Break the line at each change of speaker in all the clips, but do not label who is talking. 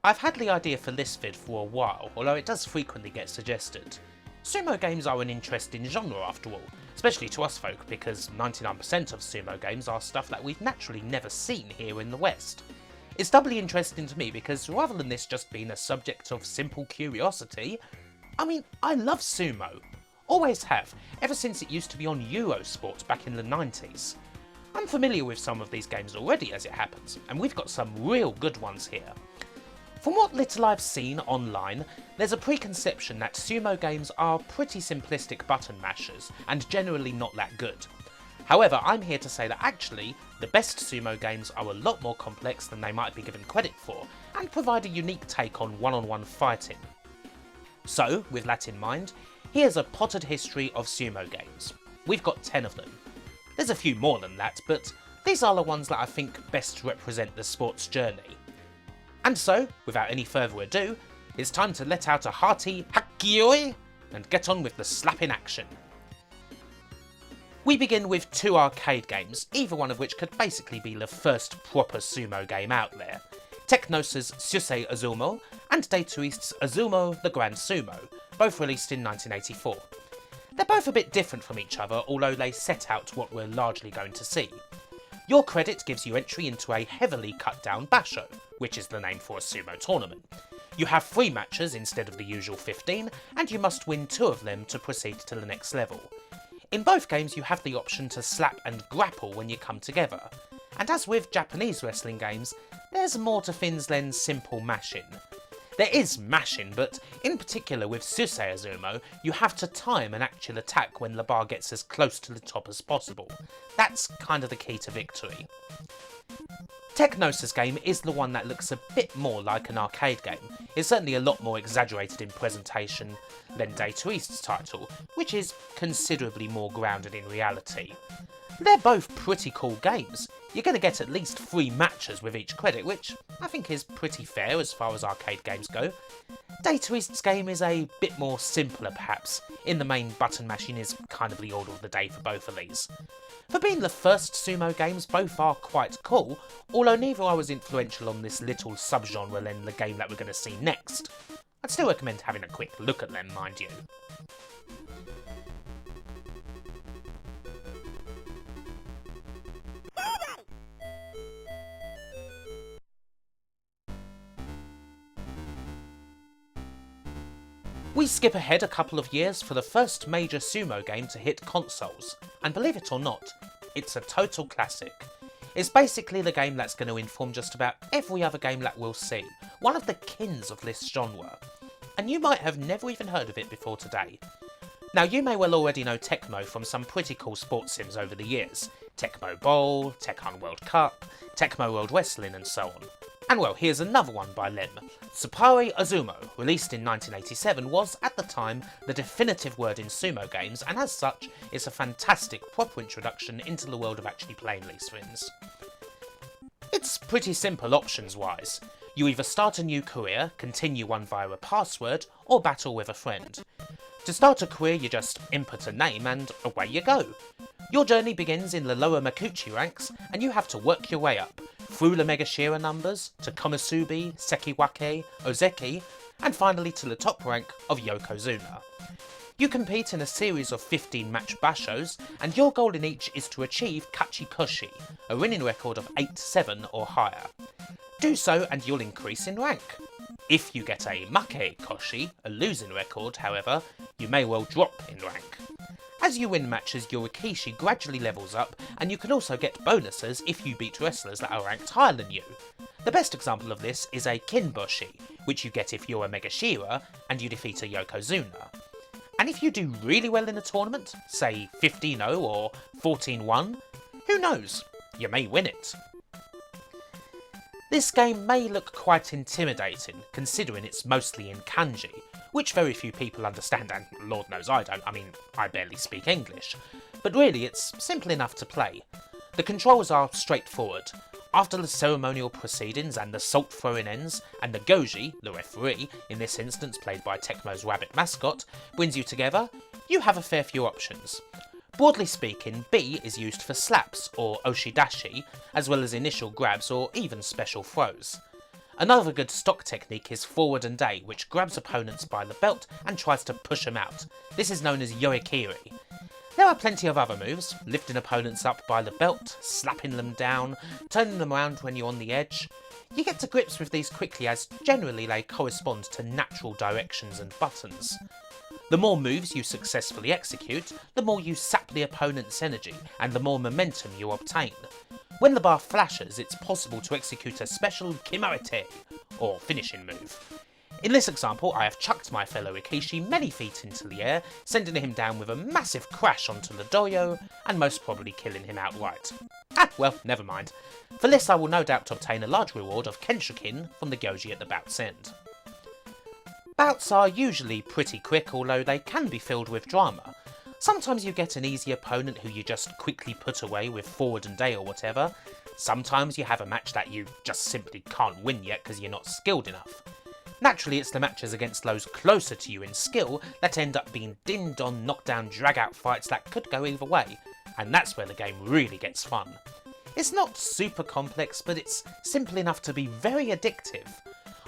I've had the idea for this vid for a while, although it does frequently get suggested. Sumo games are an interesting genre after all, especially to us folk because 99% of sumo games are stuff that we've naturally never seen here in the West. It's doubly interesting to me because rather than this just being a subject of simple curiosity, I love sumo. Always have, ever since it used to be on Eurosport back in the 90s. I'm familiar with some of these games already as it happens, and we've got some real good ones here. From what little I've seen online, there's a preconception that sumo games are pretty simplistic button mashers and generally not that good. However, I'm here to say that actually, the best sumo games are a lot more complex than they might be given credit for, and provide a unique take on one-on-one fighting. So, with that in mind, here's a potted history of sumo games. We've got 10 of them. There's a few more than that, but these are the ones that I think best represent the sport's journey. And so, without any further ado, it's time to let out a hearty Hakkioi and get on with the slapping action. We begin with two arcade games, either one of which could basically be the first proper sumo game out there. Technos' Susei Azumo and Data East's Azumo the Grand Sumo, both released in 1984. They're both a bit different from each other, although they set out what we're largely going to see. Your credit gives you entry into a heavily cut down basho, which is the name for a sumo tournament. You have 3 matches instead of the usual 15, and you must win 2 of them to proceed to the next level. In both games you have the option to slap and grapple when you come together, and as with Japanese wrestling games, there's more to things than simple mashing. There is mashing, but in particular with Susei Azumo, you have to time an actual attack when the bar gets as close to the top as possible. That's kind of the key to victory. Technos' game is the one that looks a bit more like an arcade game. It's certainly a lot more exaggerated in presentation than Data East's title, which is considerably more grounded in reality. They're both pretty cool games. You're going to get at least 3 matches with each credit, which I think is pretty fair as far as arcade games go. Data East's game is a bit more simpler perhaps. In the main, button mashing is kind of the order of the day for both of these. For being the first sumo games, both are quite cool, although neither are as influential on this little subgenre than the game that we're going to see next. I'd still recommend having a quick look at them, mind you. We skip ahead a couple of years for the first major sumo game to hit consoles, and believe it or not, it's a total classic. It's basically the game that's going to inform just about every other game that we'll see, one of the kings of this genre. And you might have never even heard of it before today. Now you may well already know Tecmo from some pretty cool sports sims over the years. Tecmo Bowl, Tekken World Cup, Tecmo World Wrestling and so on. And well, here's another one by them. Tsupare Azumo, released in 1987, was, at the time, the definitive word in sumo games, and as such, it's a fantastic proper introduction into the world of actually playing these things. It's pretty simple options-wise. You either start a new career, continue one via a password, or battle with a friend. To start a career, you just input a name and away you go. Your journey begins in the lower Makuchi ranks, and you have to work your way up, through the Megashira numbers, to Komusubi, Sekiwake, Ozeki, and finally to the top rank of Yokozuna. You compete in a series of 15-match bashos, and your goal in each is to achieve Kachikoshi, a winning record of 8-7 or higher. Do so and you'll increase in rank. If you get a Make Koshi, a losing record, however, you may well drop in rank. As you win matches, your Rikishi gradually levels up, and you can also get bonuses if you beat wrestlers that are ranked higher than you. The best example of this is a Kinboshi, which you get if you're a Megashira and you defeat a Yokozuna. And if you do really well in a tournament, say 15-0 or 14-1, who knows, you may win it. This game may look quite intimidating, considering it's mostly in kanji, which very few people understand, and Lord knows I don't, I barely speak English. But really, it's simple enough to play. The controls are straightforward. After the ceremonial proceedings and the salt throwing ends, and the Goji, the referee, in this instance played by Tecmo's rabbit mascot, brings you together, you have a fair few options. Broadly speaking, B is used for slaps, or oshidashi, as well as initial grabs or even special throws. Another good stock technique is forward and A, which grabs opponents by the belt and tries to push them out. This is known as yoikiri. There are plenty of other moves, lifting opponents up by the belt, slapping them down, turning them around when you're on the edge. You get to grips with these quickly as generally they correspond to natural directions and buttons. The more moves you successfully execute, the more you sap the opponent's energy and the more momentum you obtain. When the bar flashes, it's possible to execute a special kimarete, or finishing move. In this example, I have chucked my fellow Rikishi many feet into the air, sending him down with a massive crash onto the doyo, and most probably killing him outright. Well, never mind. For this I will no doubt obtain a large reward of Kenshokin from the Gyoji at the bout's end. Bouts are usually pretty quick, although they can be filled with drama. Sometimes you get an easy opponent who you just quickly put away with forward and A or whatever. Sometimes you have a match that you just simply can't win yet because you're not skilled enough. Naturally, it's the matches against those closer to you in skill that end up being din-don knockdown drag-out fights that could go either way, and that's where the game really gets fun. It's not super complex, but it's simple enough to be very addictive.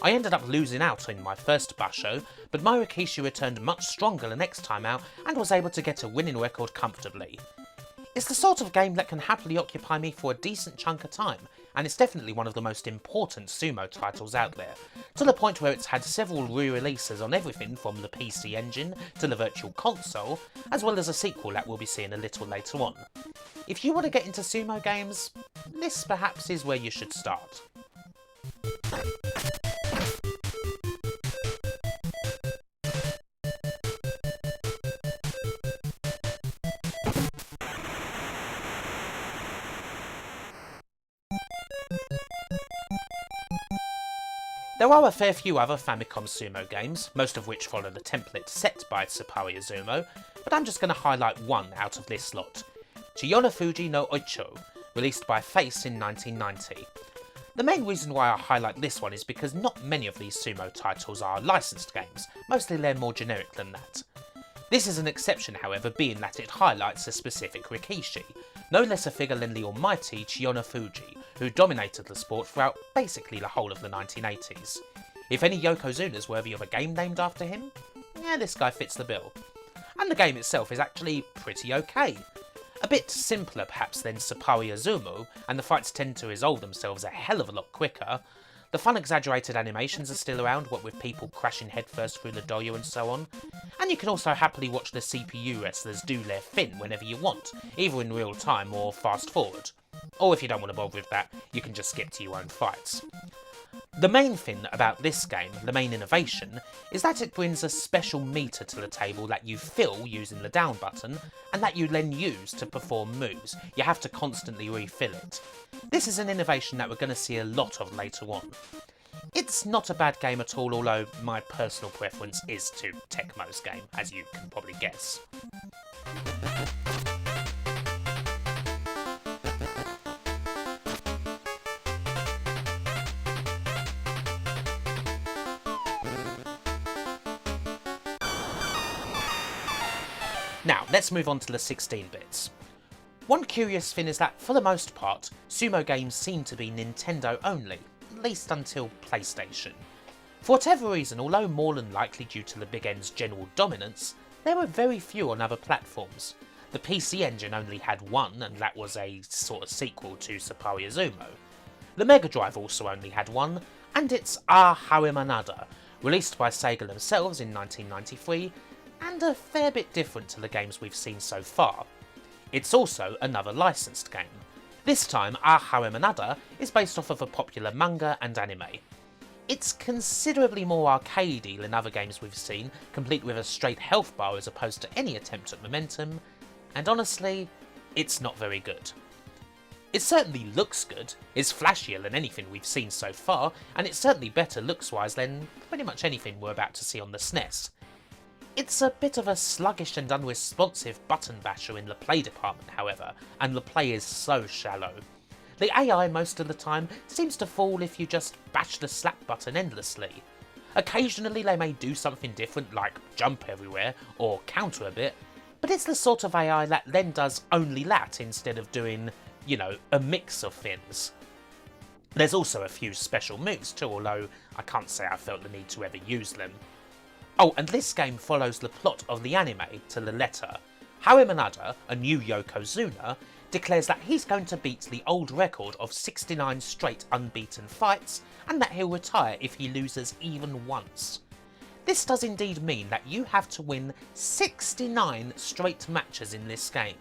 I ended up losing out in my first basho, but my Rikishi returned much stronger the next time out and was able to get a winning record comfortably. It's the sort of game that can happily occupy me for a decent chunk of time, and it's definitely one of the most important sumo titles out there, to the point where it's had several re-releases on everything from the PC Engine to the Virtual Console, as well as a sequel that we'll be seeing a little later on. If you want to get into sumo games, this perhaps is where you should start. There are a fair few other Famicom sumo games, most of which follow the template set by Sapporo Izumo, but I'm just going to highlight one out of this lot. Chiyonafuji no Oicho, released by Face in 1990. The main reason why I highlight this one is because not many of these sumo titles are licensed games, mostly they're more generic than that. This is an exception, however, being that it highlights a specific Rikishi, no less a figure than the almighty Chiyonafuji, who dominated the sport throughout basically the whole of the 1980s. If any Yokozuna's worthy of a game named after him, yeah, this guy fits the bill. And the game itself is actually pretty okay. A bit simpler perhaps than Sapporo Izumo, and the fights tend to resolve themselves a hell of a lot quicker. The fun exaggerated animations are still around, what with people crashing headfirst through the doyo and so on. And you can also happily watch the CPU wrestlers do their thing whenever you want, either in real time or fast forward. Or if you don't want to bother with that, you can just skip to your own fights. The main thing about this game, the main innovation, is that it brings a special meter to the table that you fill using the down button, and that you then use to perform moves. You have to constantly refill it. This is an innovation that we're going to see a lot of later on. It's not a bad game at all, although my personal preference is to Tecmo's game, as you can probably guess. Now, let's move on to the 16-bits. One curious thing is that, for the most part, sumo games seem to be Nintendo only, at least until PlayStation. For whatever reason, although more than likely due to the Big N's general dominance, there were very few on other platforms. The PC Engine only had one, and that was a sort of sequel to Sapporo Izumo. The Mega Drive also only had one, and it's Harumanada, released by Sega themselves in 1993, and a fair bit different to the games we've seen so far. It's also another licensed game. This time, Harumanada is based off of a popular manga and anime. It's considerably more arcadey than other games we've seen, complete with a straight health bar as opposed to any attempt at momentum, and honestly, it's not very good. It certainly looks good, is flashier than anything we've seen so far, and it's certainly better looks-wise than pretty much anything we're about to see on the SNES. It's a bit of a sluggish and unresponsive button basher in the play department, however, and the play is so shallow. The AI most of the time seems to fall if you just bash the slap button endlessly. Occasionally they may do something different, like jump everywhere or counter a bit, but it's the sort of AI that then does only that instead of doing, you know, a mix of things. There's also a few special moves too, although I can't say I felt the need to ever use them. Oh, and this game follows the plot of the anime to the letter. Haruo Manada, a new Yokozuna, declares that he's going to beat the old record of 69 straight unbeaten fights, and that he'll retire if he loses even once. This does indeed mean that you have to win 69 straight matches in this game,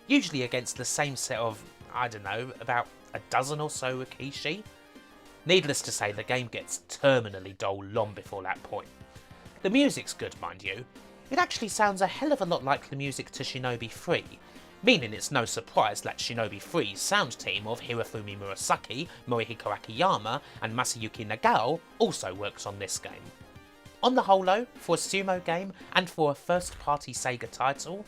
usually against the same set of, I don't know, about a dozen or so Rikishi. Needless to say, the game gets terminally dull long before that point. The music's good, mind you. It actually sounds a hell of a lot like the music to Shinobi 3, meaning it's no surprise that Shinobi 3's sound team of Hirofumi Murasaki, Morihiko Akiyama and Masayuki Nagao also works on this game. On the whole though, for a sumo game and for a first-party Sega title,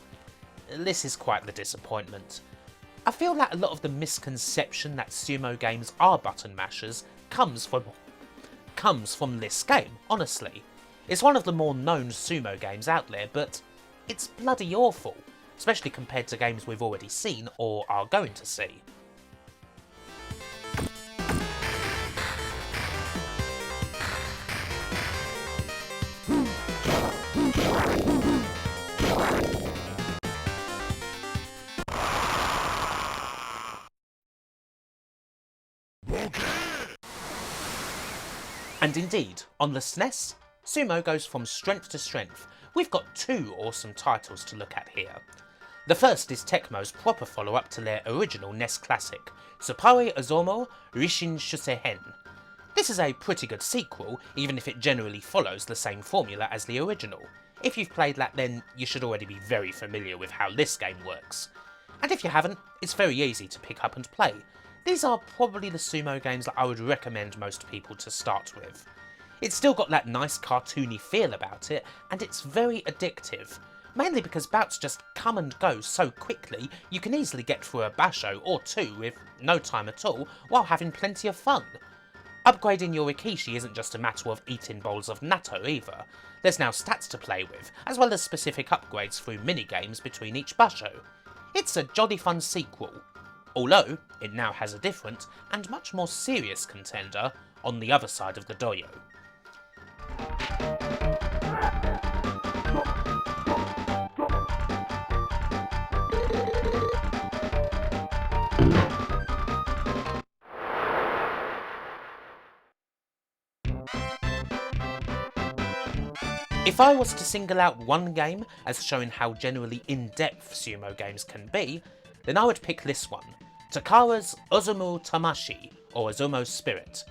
this is quite the disappointment. I feel that a lot of the misconception that sumo games are button mashers comes from this game, honestly. It's one of the more known sumo games out there, but it's bloody awful, especially compared to games we've already seen or are going to see. And indeed, on the SNES, sumo goes from strength to strength. We've got two awesome titles to look at here. The first is Tecmo's proper follow-up to their original NES classic, Tsupare Ozomo Rishin Shuseihen. This is a pretty good sequel, even if it generally follows the same formula as the original. If you've played that, then you should already be very familiar with how this game works. And if you haven't, it's very easy to pick up and play. These are probably the sumo games that I would recommend most people to start with. It's still got that nice cartoony feel about it, and it's very addictive. Mainly because bouts just come and go so quickly, you can easily get through a basho or two with no time at all, while having plenty of fun. Upgrading your Rikishi isn't just a matter of eating bowls of natto either. There's now stats to play with, as well as specific upgrades through mini-games between each basho. It's a jolly fun sequel, although it now has a different and much more serious contender on the other side of the doyo. If I was to single out one game as showing how generally in-depth sumo games can be, then I would pick this one, Takara's Ozumu Tamashi, or Ozumo's Spirit.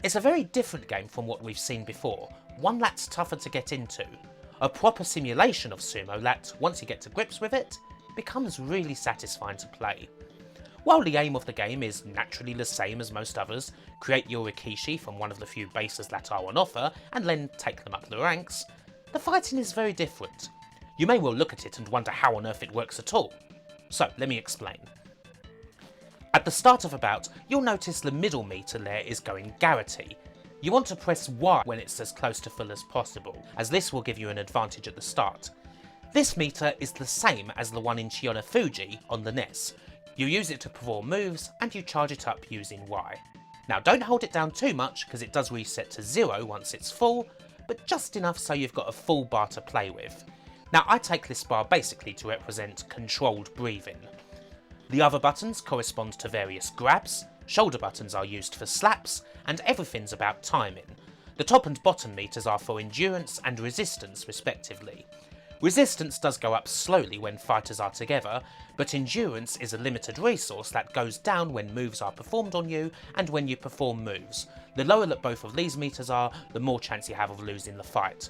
It's a very different game from what we've seen before, one that's tougher to get into. A proper simulation of sumo that, once you get to grips with it, becomes really satisfying to play. While the aim of the game is naturally the same as most others, create your Rikishi from one of the few bases that are on offer and then take them up the ranks, the fighting is very different. You may well look at it and wonder how on earth it works at all. So, let me explain. At the start of a bout, you'll notice the middle meter there is going Garrity. You want to press Y when it's as close to full as possible, as this will give you an advantage at the start. This meter is the same as the one in Chiyoda Fuji on the NES. You use it to perform moves, and you charge it up using Y. Now don't hold it down too much, because it does reset to 0 once it's full, but just enough so you've got a full bar to play with. Now I take this bar basically to represent controlled breathing. The other buttons correspond to various grabs, shoulder buttons are used for slaps, and everything's about timing. The top and bottom meters are for endurance and resistance respectively. Resistance does go up slowly when fighters are together, but endurance is a limited resource that goes down when moves are performed on you and when you perform moves. The lower that both of these meters are, the more chance you have of losing the fight.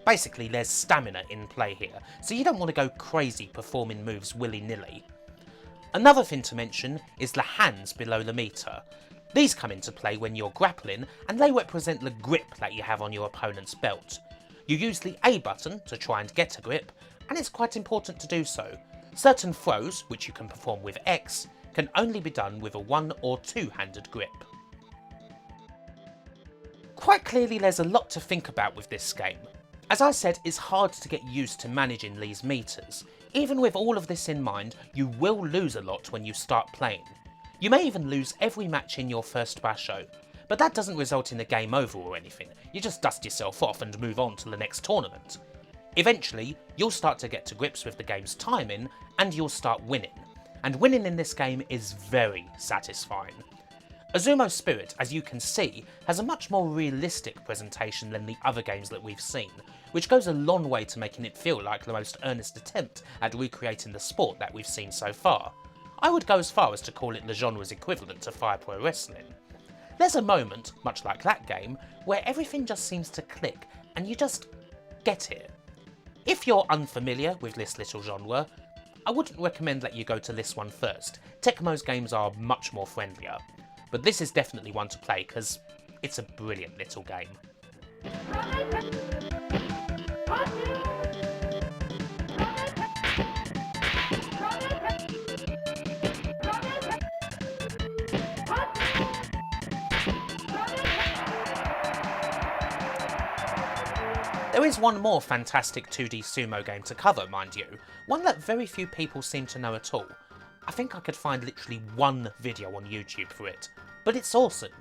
Basically, there's stamina in play here, so you don't want to go crazy performing moves willy-nilly. Another thing to mention is the hands below the meter. These come into play when you're grappling, and they represent the grip that you have on your opponent's belt. You use the A button to try and get a grip, and it's quite important to do so. Certain throws, which you can perform with X, can only be done with a one- or two-handed grip. Quite clearly there's a lot to think about with this game. As I said, it's hard to get used to managing these meters. Even with all of this in mind, you will lose a lot when you start playing. You may even lose every match in your first basho, but that doesn't result in a game over or anything. You just dust yourself off and move on to the next tournament. Eventually, you'll start to get to grips with the game's timing and you'll start winning. And winning in this game is very satisfying. Azumo's Spirit, as you can see, has a much more realistic presentation than the other games that we've seen, which goes a long way to making it feel like the most earnest attempt at recreating the sport that we've seen so far. I would go as far as to call it the genre's equivalent to Fire Pro Wrestling. There's a moment, much like that game, where everything just seems to click and you just get it. If you're unfamiliar with this little genre, I wouldn't recommend that you go to this one first. Tecmo's games are much more friendlier, but this is definitely one to play because it's a brilliant little game. There is one more fantastic 2D sumo game to cover, mind you, one that very few people seem to know at all. I think I could find literally one video on YouTube for it, but it's awesome.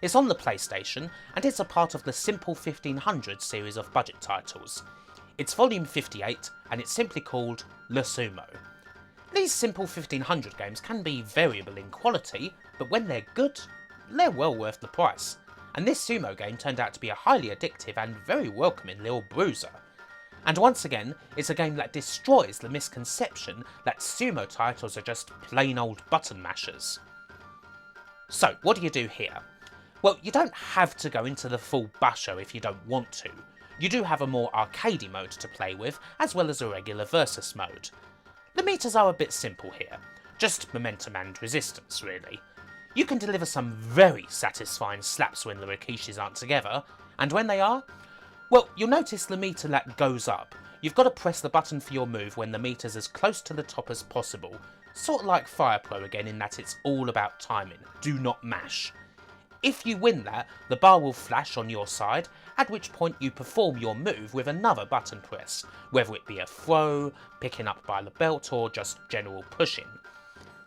It's on the PlayStation, and it's a part of the Simple 1500 series of budget titles. It's volume 58, and it's simply called Le Sumo. These Simple 1500 games can be variable in quality, but when they're good, they're well worth the price. And this sumo game turned out to be a highly addictive and very welcoming little bruiser. And once again, it's a game that destroys the misconception that sumo titles are just plain old button mashers. So, what do you do here? Well, you don't have to go into the full basho if you don't want to. You do have a more arcadey mode to play with, as well as a regular versus mode. The meters are a bit simple here, just momentum and resistance really. You can deliver some very satisfying slaps when the rikishis aren't together, and when they are, well, you'll notice the meter that goes up. You've got to press the button for your move when the meter's as close to the top as possible, sort of like Fire Pro again in that it's all about timing, do not mash. If you win that, the bar will flash on your side, at which point you perform your move with another button press, whether it be a throw, picking up by the belt, or just general pushing.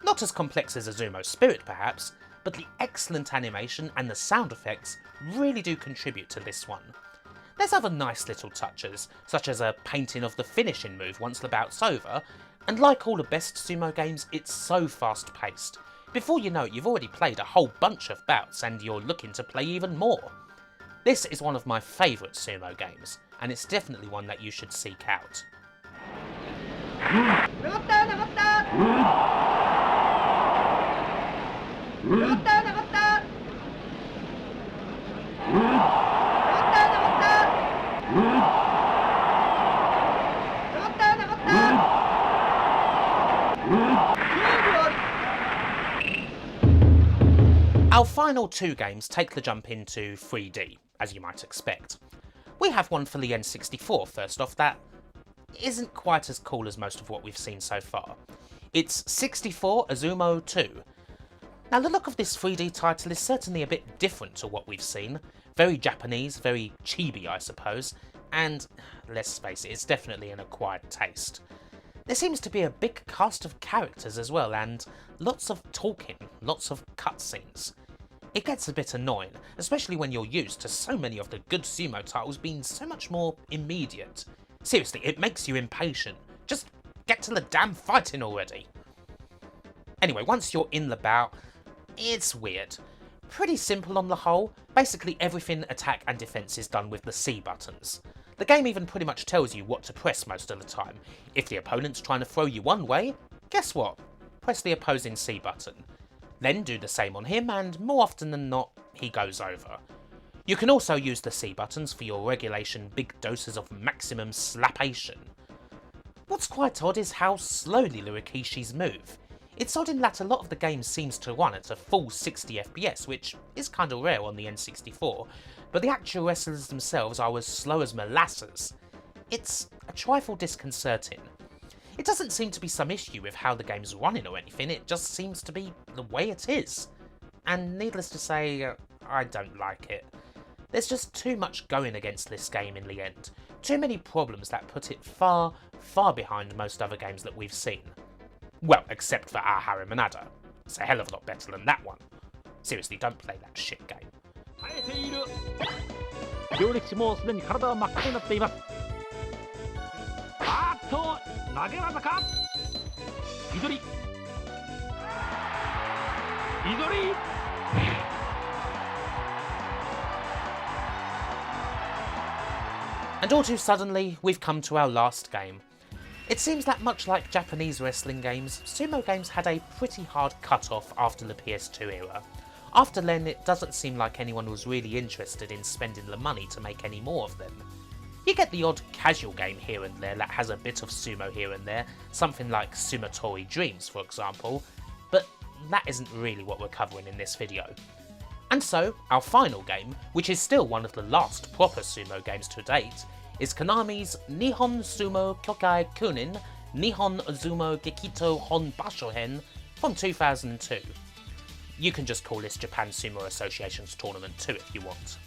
Not as complex as Azumo's Spirit perhaps, but the excellent animation and the sound effects really do contribute to this one. There's other nice little touches, such as a painting of the finishing move once the bout's over, and like all the best sumo games, it's so fast paced. Before you know it, you've already played a whole bunch of bouts and you're looking to play even more. This is one of my favourite sumo games, and it's definitely one that you should seek out. Our final two games take the jump into 3D, as you might expect. We have one for the N64 first off that isn't quite as cool as most of what we've seen so far. It's 64 Azumo 2. Now the look of this 3D title is certainly a bit different to what we've seen. Very Japanese, very chibi I suppose, and let's face it, it's definitely an acquired taste. There seems to be a big cast of characters as well, and lots of talking, lots of cutscenes. It gets a bit annoying, especially when you're used to so many of the good sumo titles being so much more immediate. Seriously, it makes you impatient. Just get to the damn fighting already. Anyway, once you're in the bout, it's weird. Pretty simple on the whole. Basically everything attack and defense is done with the C buttons. The game even pretty much tells you what to press most of the time. If the opponent's trying to throw you one way, guess what? Press the opposing C button. Then do the same on him, and more often than not, he goes over. You can also use the C buttons for your regulation big doses of maximum slapation. What's quite odd is how slowly the rikishis move. It's odd in that a lot of the game seems to run at a full 60 FPS, which is kinda rare on the N64, but the actual wrestlers themselves are as slow as molasses. It's a trifle disconcerting. It doesn't seem to be some issue with how the game's running or anything, it just seems to be the way it is. And needless to say, I don't like it. There's just too much going against this game in the end. Too many problems that put it far, far behind most other games that we've seen. Well, except for our Harimanada. It's a hell of a lot better than that one. Seriously, don't play that shit game.
耐えている。両力士もうすでに体は真っ赤になっています。投げ技か。いどり。
And all too suddenly, we've come to our last game. It seems that much like Japanese wrestling games, sumo games had a pretty hard cut-off after the PS2 era. After then, it doesn't seem like anyone was really interested in spending the money to make any more of them. You get the odd casual game here and there that has a bit of sumo here and there, something like Sumotori Dreams for example, but that isn't really what we're covering in this video. And so, our final game, which is still one of the last proper sumo games to date, is Konami's Nihon Sumo Kyokai Kunin Nihon Sumo Gekito Hon Bashohen from 2002. You can just call this Japan Sumo Association's Tournament 2 if you want.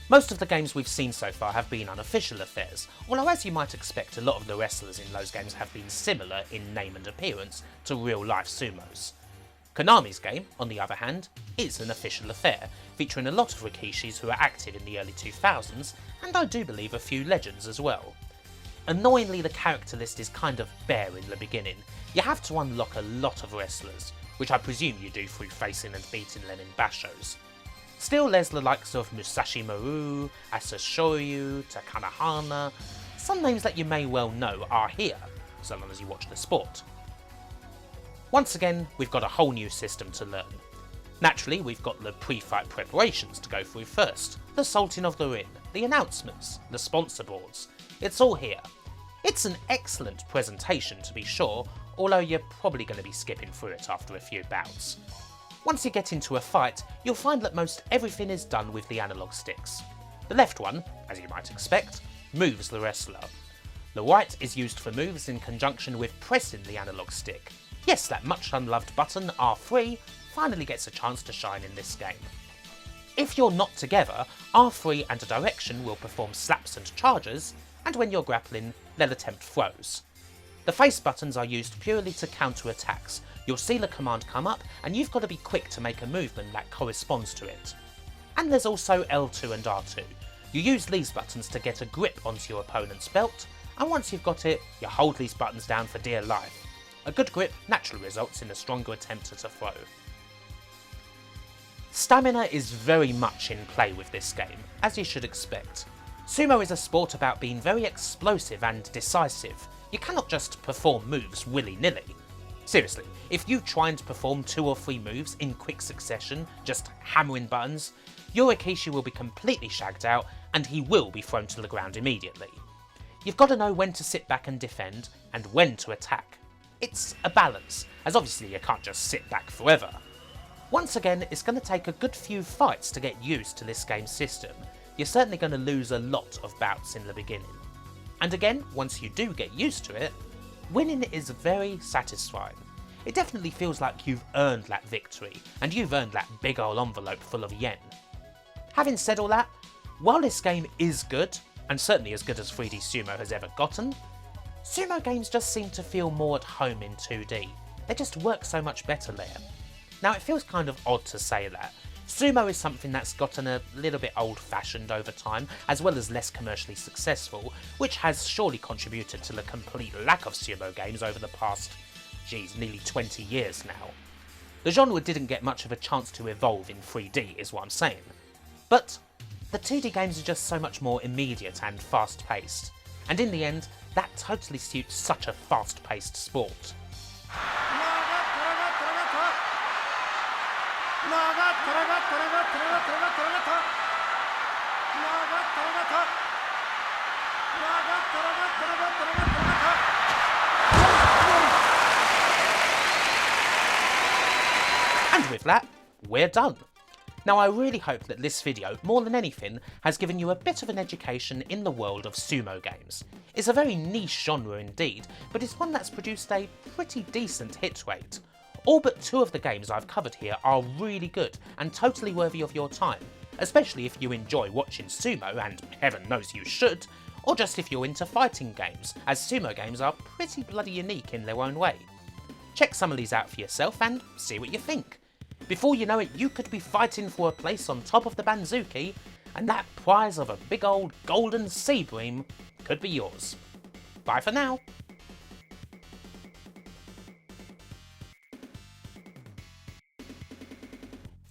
Most of the games we've seen so far have been unofficial affairs, although as you might expect a lot of the wrestlers in those games have been similar in name and appearance to real life sumos. Konami's game, on the other hand, is an official affair, featuring a lot of Rikishis who are active in the early 2000s, and I do believe a few legends as well. Annoyingly, the character list is kind of bare in the beginning. You have to unlock a lot of wrestlers, which I presume you do through facing and beating them in bashos. Still, there's the likes of Musashi Maru, Asashoryu, Takanahana. Some names that you may well know are here, so long as you watch the sport. Once again, we've got a whole new system to learn. Naturally, we've got the pre-fight preparations to go through first, the salting of the ring, the announcements, the sponsor boards. It's all here. It's an excellent presentation to be sure, although you're probably going to be skipping through it after a few bouts. Once you get into a fight, you'll find that most everything is done with the analog sticks. The left one, as you might expect, moves the wrestler. The right is used for moves in conjunction with pressing the analog stick. Yes, that much unloved button, R3, finally gets a chance to shine in this game. If you're not together, R3 and a direction will perform slaps and charges, and when you're grappling, they'll attempt throws. The face buttons are used purely to counter attacks. You'll see the command come up, and you've got to be quick to make a movement that corresponds to it. And there's also L2 and R2. You use these buttons to get a grip onto your opponent's belt, and once you've got it, you hold these buttons down for dear life. A good grip naturally results in a stronger attempt at a throw. Stamina is very much in play with this game, as you should expect. Sumo is a sport about being very explosive and decisive. You cannot just perform moves willy-nilly. Seriously, if you try and perform 2 or 3 moves in quick succession, just hammering buttons, your Rikishi will be completely shagged out and he will be thrown to the ground immediately. You've got to know when to sit back and defend, and when to attack. It's a balance, as obviously you can't just sit back forever. Once again, it's going to take a good few fights to get used to this game's system. You're certainly going to lose a lot of bouts in the beginning. And again, once you do get used to it, winning is very satisfying. It definitely feels like you've earned that victory, and you've earned that big ol' envelope full of yen. Having said all that, while this game is good, and certainly as good as 3D Sumo has ever gotten, sumo games just seem to feel more at home in 2D. They just work so much better there. Now it feels kind of odd to say that. Sumo is something that's gotten a little bit old-fashioned over time, as well as less commercially successful, which has surely contributed to the complete lack of sumo games over the past, nearly 20 years now. The genre didn't get much of a chance to evolve in 3D, is what I'm saying. But the 2D games are just so much more immediate and fast-paced, and in the end, that totally suits such a fast-paced sport. And with that, we're done. Now I really hope that this video, more than anything, has given you a bit of an education in the world of sumo games. It's a very niche genre indeed, but it's one that's produced a pretty decent hit rate. All but 2 of the games I've covered here are really good and totally worthy of your time, especially if you enjoy watching sumo, and heaven knows you should, or just if you're into fighting games, as sumo games are pretty bloody unique in their own way. Check some of these out for yourself and see what you think. Before you know it, you could be fighting for a place on top of the Banzuki, and that prize of a big old golden sea bream could be yours. Bye for now.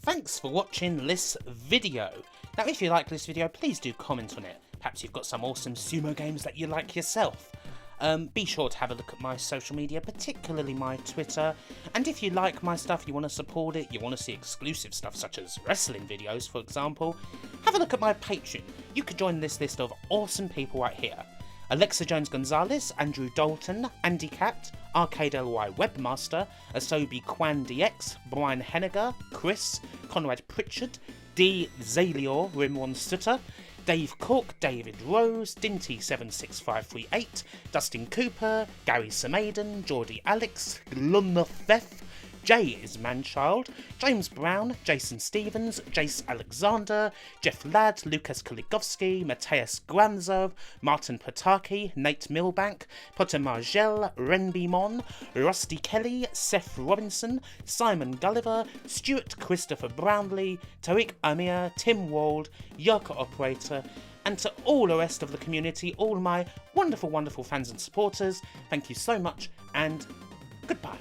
Thanks for watching this video. Now if you like this video, please do comment on it. Perhaps you've got some awesome sumo games that you like yourself. Be sure to have a look at my social media, particularly my Twitter. And if you like my stuff, you want to support it, you want to see exclusive stuff such as wrestling videos, for example, have a look at my Patreon. You could join this list of awesome people right here. Alexa Jones-Gonzalez, Andrew Dalton, Andy Cat, Arcade LY Webmaster, Asobi Kwan DX, Brian Henniger, Chris, Conrad Pritchard, D. Zalior, Rimron Sutter, Dave Cook, David Rose, Dinty76538, Dustin Cooper, Gary Samaden, Geordie Alex, Glunnatheth, Jay is Manchild, James Brown, Jason Stevens, Jace Alexander, Jeff Ladd, Lucas Kuligovsky, Mateus Granzov, Martin Pataki, Nate Milbank, Potter Margel, Renby Mon, Rusty Kelly, Seth Robinson, Simon Gulliver, Stuart Christopher Brownlee, Tariq Amir, Tim Wald, Yerka Operator, and to all the rest of the community, all my wonderful, wonderful fans and supporters, thank you so much and goodbye.